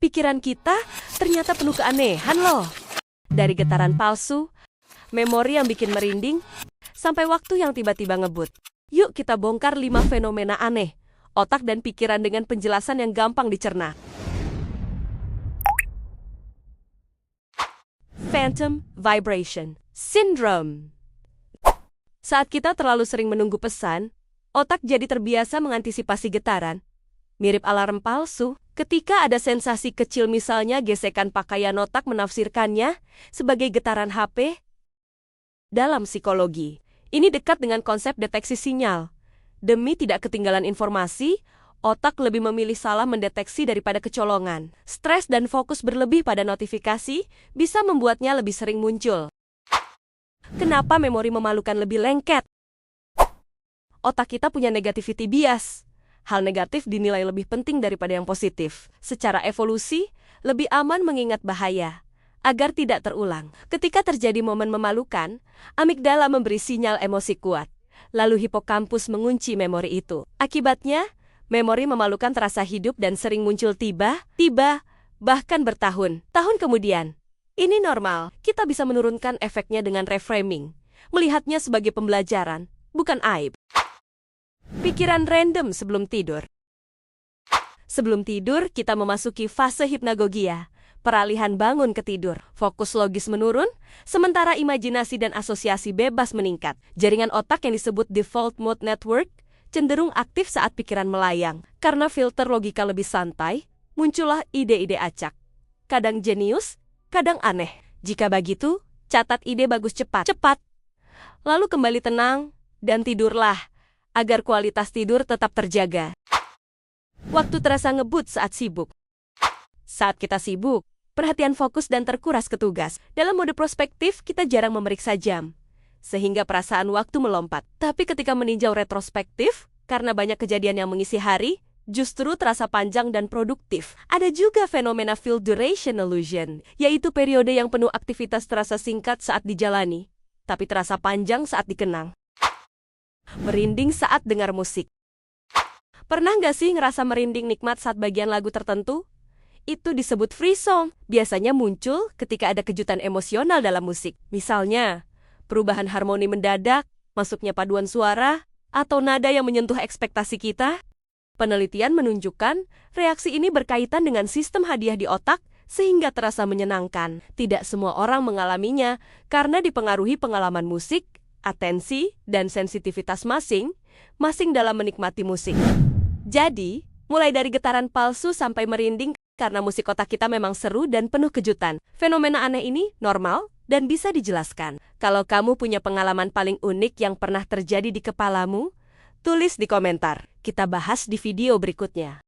Pikiran kita ternyata penuh keanehan loh. Dari getaran palsu, memori yang bikin merinding, sampai waktu yang tiba-tiba ngebut. Yuk kita bongkar 5 fenomena aneh, otak dan pikiran dengan penjelasan yang gampang dicerna. Phantom Vibration Syndrome. Saat kita terlalu sering menunggu pesan, otak jadi terbiasa mengantisipasi getaran. Mirip alarm palsu, ketika ada sensasi kecil misalnya gesekan pakaian, otak menafsirkannya sebagai getaran HP. Dalam psikologi, ini dekat dengan konsep deteksi sinyal. Demi tidak ketinggalan informasi, otak lebih memilih salah mendeteksi daripada kecolongan. Stres dan fokus berlebih pada notifikasi bisa membuatnya lebih sering muncul. Kenapa memori memalukan lebih lengket? Otak kita punya negativity bias. Hal negatif dinilai lebih penting daripada yang positif. Secara evolusi, lebih aman mengingat bahaya, agar tidak terulang. Ketika terjadi momen memalukan, amigdala memberi sinyal emosi kuat. Lalu hipokampus mengunci memori itu. Akibatnya, memori memalukan terasa hidup dan sering muncul tiba-tiba, bahkan bertahun-tahun kemudian. Ini normal, kita bisa menurunkan efeknya dengan reframing. Melihatnya sebagai pembelajaran, bukan aib. Pikiran random sebelum tidur. Sebelum tidur, kita memasuki fase hipnagogia, peralihan bangun ke tidur. Fokus logis menurun, sementara imajinasi dan asosiasi bebas meningkat. Jaringan otak yang disebut default mode network cenderung aktif saat pikiran melayang. Karena filter logika lebih santai, muncullah ide-ide acak. Kadang jenius, kadang aneh. Jika begitu, catat ide bagus cepat. Lalu kembali tenang dan tidurlah, agar kualitas tidur tetap terjaga. Waktu terasa ngebut saat sibuk. Saat kita sibuk, perhatian fokus dan terkuras ke tugas. Dalam mode prospektif, kita jarang memeriksa jam, sehingga perasaan waktu melompat. Tapi ketika meninjau retrospektif, karena banyak kejadian yang mengisi hari, justru terasa panjang dan produktif. Ada juga fenomena field duration illusion, yaitu periode yang penuh aktivitas terasa singkat saat dijalani, tapi terasa panjang saat dikenang. Merinding saat dengar musik. Pernah nggak sih ngerasa merinding nikmat saat bagian lagu tertentu? Itu disebut free song. Biasanya muncul ketika ada kejutan emosional dalam musik. Misalnya, perubahan harmoni mendadak, masuknya paduan suara, atau nada yang menyentuh ekspektasi kita. Penelitian menunjukkan reaksi ini berkaitan dengan sistem hadiah di otak sehingga terasa menyenangkan. Tidak semua orang mengalaminya karena dipengaruhi pengalaman musik, atensi, dan sensitivitas masing-masing dalam menikmati musik. Jadi, mulai dari getaran palsu sampai merinding karena musik otak kita memang seru dan penuh kejutan. Fenomena aneh ini normal dan bisa dijelaskan. Kalau kamu punya pengalaman paling unik yang pernah terjadi di kepalamu, tulis di komentar. Kita bahas di video berikutnya.